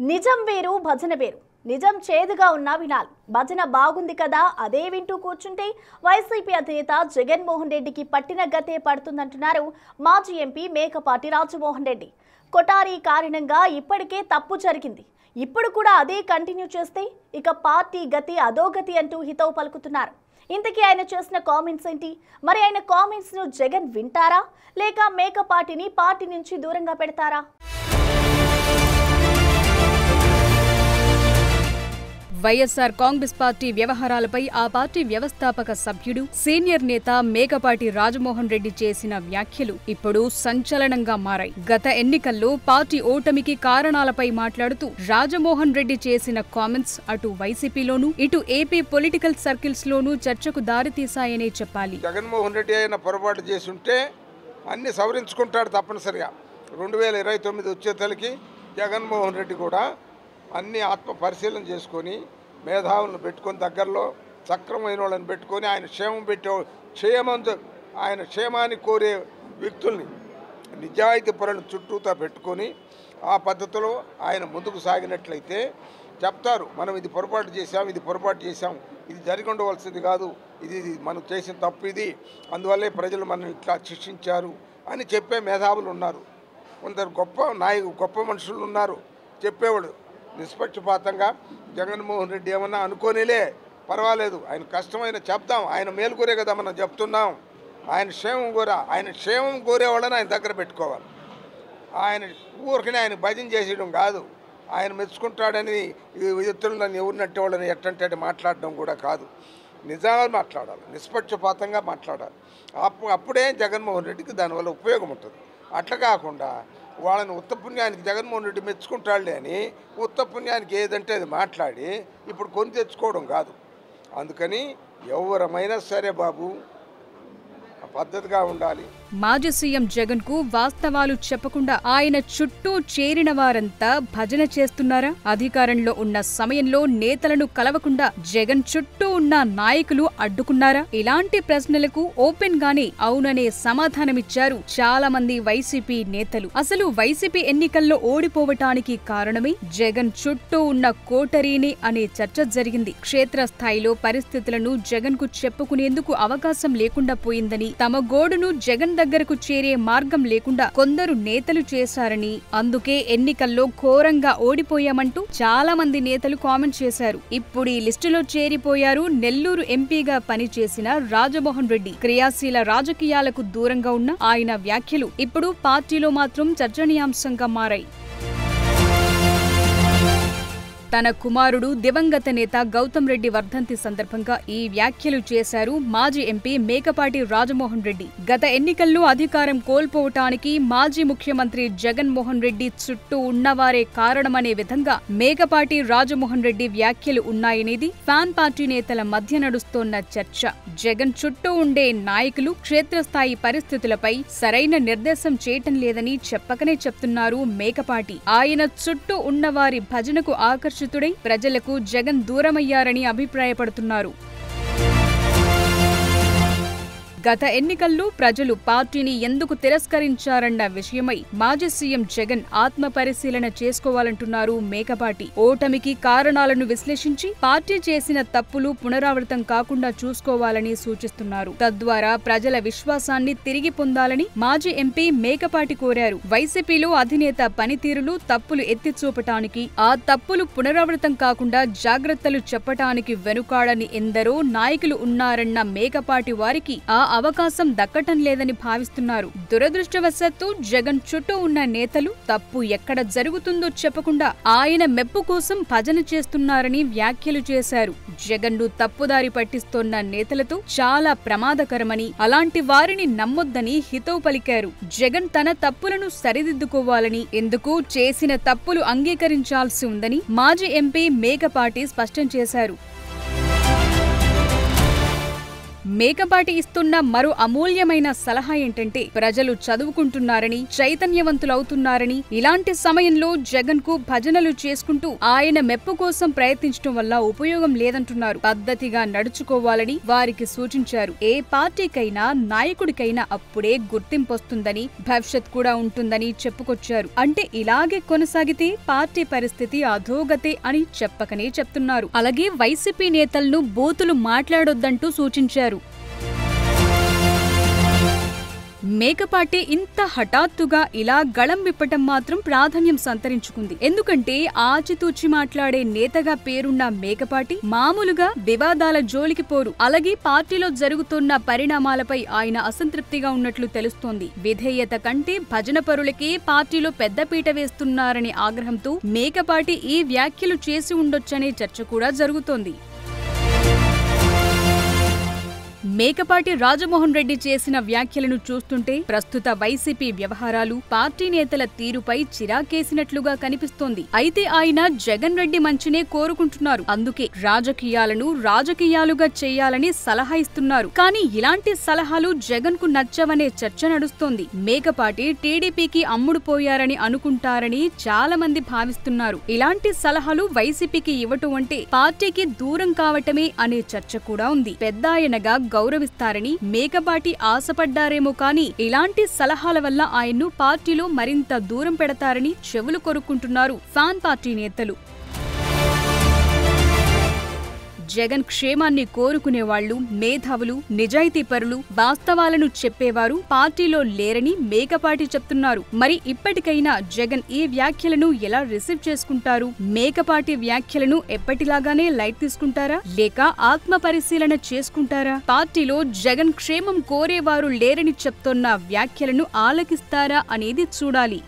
నిజం వేరు భజన వేరు. నిజం చేదుగా ఉన్నా వినాలి. భజన బాగుంది కదా అదే వింటూ కూర్చుంటే వైసీపీ అధినేత జగన్మోహన్ రెడ్డికి పట్టిన గతే పడుతుందంటున్నారు మాజీ ఎంపీ మేకపాటి రాజమోహన్ రెడ్డి. కొటారి కారణంగా ఇప్పటికే తప్పు జరిగింది, ఇప్పుడు కూడా అదే కంటిన్యూ చేస్తే ఇక పార్టీ గతి అధోగతి అంటూ హితవు పలుకుతున్నారు. ఇంతకీ ఆయన చేసిన కామెంట్స్ ఏంటి? మరి ఆయన కామెంట్స్ ను జగన్ వింటారా లేక మేకపాటిని పార్టీ నుంచి దూరంగా పెడతారా? వైఎస్ఆర్ కాంగ్రెస్ పార్టీ వ్యవహారాలపై ఆ పార్టీ వ్యవస్థాపక సభ్యుడు సీనియర్ నేత మేకపాటి రాజమోహన్ రెడ్డి చేసిన వ్యాఖ్యలు ఇప్పుడు సంచలనంగా మారాయి. గత ఎన్నికల్లో పార్టీ ఓటమికి కారణాలపై మాట్లాడుతూ రాజమోహన్ రెడ్డి చేసిన కామెంట్స్ అటు వైసీపీలోనూ ఇటు ఏపీ పొలిటికల్ సర్కిల్స్ లోనూ చర్చకు దారితీశాయనే చెప్పాలి. జగన్మోహన్ రెడ్డి అయిన పొరపాటు చేసుంటే అన్ని సవరించుకుంటాడు తప్పనిసరిగా. 2029 వచ్చేతలకి జగన్మోహన్ రెడ్డి కూడా అన్ని ఆత్మ పరిశీలన చేసుకొని మేధావులను పెట్టుకొని దగ్గరలో సక్రమైన వాళ్ళని పెట్టుకొని ఆయన క్షేమాన్ని కోరే వ్యక్తుల్ని నిజాయితీ పరులను చుట్టూతా పెట్టుకొని ఆ పద్ధతిలో ఆయన ముందుకు సాగినట్లయితే చెప్తారు, మనం ఇది పొరపాటు చేశాం, ఇది జరిగి ఉండవలసింది కాదు, ఇది మనం చేసిన తప్పు, ఇది అందువల్లే ప్రజలు మనం ఇట్లా శిక్షించారు అని చెప్పే మేధావులు ఉన్నారు. కొందరు గొప్ప మనుషులు ఉన్నారు చెప్పేవాడు. నిష్పక్షపాతంగా జగన్మోహన్ రెడ్డి ఏమన్నా అనుకోనిలే పర్వాలేదు, ఆయన కష్టమైన చెప్తాం, ఆయన మేలుకోరే కదా మనం చెప్తున్నాం, ఆయన క్షేమం కోరేవాళ్ళని ఆయన దగ్గర పెట్టుకోవాలి. ఆయన ఊరికనే ఆయన భజన చేసేయడం కాదు, ఆయన మెచ్చుకుంటాడని ఇతరులను ఎవరినట్టే వాళ్ళని ఎట్టంటే మాట్లాడడం కూడా కాదు. నిజంగా మాట్లాడాలి, నిష్పక్షపాతంగా మాట్లాడాలి. అప్పుడే జగన్మోహన్ రెడ్డికి దానివల్ల ఉపయోగం ఉంటుంది. అట్లా కాకుండా వాళ్ళని ఉత్తపుణ్యానికి జగన్మోహన్ రెడ్డి మెచ్చుకుంటాడులే అని ఉత్తపుణ్యానికి ఏదంటే అది మాట్లాడి ఇప్పుడు కొని తెచ్చుకోవడం కాదు. అందుకని ఎవరమైనా సరే బాబు పద్ధతిగా ఉండాలి. మాజీ సీఎం జగన్ కు వాస్తవాలు చెప్పకుండా ఆయన చుట్టూ చేరిన వారంతా భజన చేస్తున్నారా? అధికారంలో ఉన్న సమయంలో నేతలను కలవకుండా జగన్ చుట్టూ ఉన్న నాయకులు అడ్డుకున్నారా? ఇలాంటి ప్రశ్నలకు ఓపెన్ గానే అవుననే సమాధానమిచ్చారు చాలా మంది వైసీపీ నేతలు. అసలు వైసీపీ ఎన్నికల్లో ఓడిపోవటానికి కారణమే జగన్ చుట్టూ ఉన్న కోటరీనే అనే చర్చ జరిగింది. క్షేత్రస్థాయిలో పరిస్థితులను జగన్ కు చెప్పుకునేందుకు అవకాశం లేకుండా పోయిందని, తమ గోడును జగన్ దగ్గరకు చేరే మార్గం లేకుండా కొందరు నేతలు చేశారని, అందుకే ఎన్నికల్లో ఘోరంగా ఓడిపోయామంటూ చాలా మంది నేతలు కామెంట్ చేశారు. ఇప్పుడు ఈ లిస్టులో చేరిపోయారు నెల్లూరు ఎంపీగా పనిచేసిన రాజమోహన్ రెడ్డి. క్రియాశీల రాజకీయాలకు దూరంగా ఉన్న ఆయన వ్యాఖ్యలు ఇప్పుడు పార్టీలో మాత్రం చర్చనీయాంశంగా మారాయి. తన కుమారుడు దివంగత నేత గౌతమ్ రెడ్డి వర్ధంతి సందర్భంగా ఈ వ్యాఖ్యలు చేశారు మాజీ ఎంపీ మేకపాటి రాజమోహన్ రెడ్డి. గత ఎన్నికల్లో అధికారం కోల్పోవటానికి మాజీ ముఖ్యమంత్రి జగన్మోహన్ రెడ్డి చుట్టూ ఉన్నవారే కారణమనే విధంగా మేకపాటి రాజమోహన్ రెడ్డి వ్యాఖ్యలు ఉన్నాయనేది ఫ్యాన్ పార్టీ నేతల మధ్య నడుస్తోన్న చర్చ. జగన్ చుట్టూ ఉండే నాయకులు క్షేత్రస్థాయి పరిస్థితులపై సరైన నిర్దేశం చేయటం లేదని చెప్పకనే చెప్తున్నారు మేకపాటి. ఆయన చుట్టూ ఉన్నవారి భజనకు ఆకర్షితుడై ప్రజలకు జగన్ దూరమయ్యారని అభిప్రాయపడుతున్నారు. గత ఎన్నికల్లో ప్రజలు పార్టీని ఎందుకు తిరస్కరించారన్న విషయమై మాజీ సీఎం జగన్ ఆత్మ పరిశీలన చేసుకోవాలంటున్నారు మేకపాటి. ఓటమికి కారణాలను విశ్లేషించి పార్టీ చేసిన తప్పులు పునరావృతం కాకుండా చూసుకోవాలని సూచిస్తున్నారు. తద్వారా ప్రజల విశ్వాసాన్ని తిరిగి పొందాలని మాజీ ఎంపీ మేకపాటి కోరారు. వైసీపీలో అధినేత పనితీరులు తప్పులు ఎత్తి చూపటానికి, ఆ తప్పులు పునరావృతం కాకుండా జాగ్రత్తలు చెప్పటానికి వెనుకాడని ఎందరో నాయకులు ఉన్నారన్న మేకపాటి వారికి ఆ అవకాశం దక్కటం లేదని భావిస్తున్నారు. దురదృష్టవశాత్తు జగన్ చుట్టూ ఉన్న నేతలు తప్పు ఎక్కడ జరుగుతుందో చెప్పకుండా ఆయన మెప్పు కోసం భజన చేస్తున్నారని వ్యాఖ్యలు చేశారు. జగన్ను తప్పుదారి పట్టిస్తోన్న నేతలతో చాలా ప్రమాదకరమని, అలాంటి వారిని నమ్మొద్దని హితవు పలికారు. జగన్ తన తప్పులను సరిదిద్దుకోవాలని, ఎందుకు చేసిన తప్పులు అంగీకరించాల్సి ఉందని మాజీ ఎంపీ మేకపాటి స్పష్టం చేశారు. మేకపాటి ఇస్తున్న మరో అమూల్యమైన సలహా ఏంటంటే ప్రజలు చదువుకుంటున్నారని, చైతన్యవంతులవుతున్నారని, ఇలాంటి సమయంలో జగన్ కు భజనలు చేసుకుంటూ ఆయన మెప్పు కోసం ప్రయత్నించడం వల్ల ఉపయోగం లేదంటున్నారు. పద్ధతిగా నడుచుకోవాలని వారికి సూచించారు. ఏ పార్టీకైనా నాయకుడికైనా అప్పుడే గుర్తింపొస్తుందని, భవిష్యత్ కూడా ఉంటుందని చెప్పుకొచ్చారు. అంటే ఇలాగే కొనసాగితే పార్టీ పరిస్థితి అధోగతే అని చెప్పకనే చెప్తున్నారు. అలాగే వైసీపీ నేతలను బూతులు మాట్లాడొద్దంటూ సూచించారు. మేకపాటి ఇంత హఠాత్తుగా ఇలా గళం విప్పటం మాత్రం ప్రాధాన్యం సంతరించుకుంది. ఎందుకంటే ఆచితూచి మాట్లాడే నేతగా పేరున్న మేకపాటి మామూలుగా వివాదాల జోలికి పోరు. అలాగే పార్టీలో జరుగుతున్న పరిణామాలపై ఆయన అసంతృప్తిగా ఉన్నట్లు తెలుస్తోంది. విధేయత కంటే భజన పరులకే పార్టీలో పెద్దపీట వేస్తున్నారనే ఆగ్రహంతో మేకపాటి ఈ వ్యాఖ్యలు చేసి ఉండొచ్చనే చర్చ కూడా జరుగుతోంది. మేకపాటి రాజమోహన్ రెడ్డి చేసిన వ్యాఖ్యలను చూస్తుంటే ప్రస్తుత వైసీపీ వ్యవహారాలు, పార్టీ నేతల తీరుపై చిరాకేసినట్లుగా కనిపిస్తోంది. అయితే ఆయన జగన్ రెడ్డి మంచినే కోరుకుంటున్నారు. అందుకే రాజకీయాలను రాజకీయాలుగా చేయాలని సలహా ఇస్తున్నారు. కానీ ఇలాంటి సలహాలు జగన్ కు నచ్చవనే చర్చ నడుస్తోంది. మేకపాటి టీడీపీకి అమ్ముడు పోయారని అనుకుంటారని చాలా మంది భావిస్తున్నారు. ఇలాంటి సలహాలు వైసీపీకి ఇవ్వటం అంటే పార్టీకి దూరం కావటమే అనే చర్చ కూడా ఉంది. పెద్దాయనగా గౌరవిస్తారని మేకపాటి ఆశపడ్డారేమో కానీ ఇలాంటి సలహాల వల్ల ఆయన్ను పార్టీలో మరింత దూరం పెడతారని చెవులు కొరుక్కుంటున్నారు ఫ్యాన్ పార్టీ నేతలు. జగన్ క్షేమాన్ని కోరుకునేవాళ్లు, మేధావులు, నిజాయితీపరులు, వాస్తవాలను చెప్పేవారు పార్టీలో లేరని మేకపాటి చెప్తున్నారు. మరి ఇప్పటికైనా జగన్ ఈ వ్యాఖ్యలను ఎలా రిసీవ్ చేసుకుంటారు? మేకపాటి వ్యాఖ్యలను ఎప్పటిలాగానే లైట్ తీసుకుంటారా, లేక ఆత్మ పరిశీలన చేసుకుంటారా? పార్టీలో జగన్ క్షేమం కోరేవారు లేరని చెప్తోన్న వ్యాఖ్యలను ఆలకిస్తారా అనేది చూడాలి.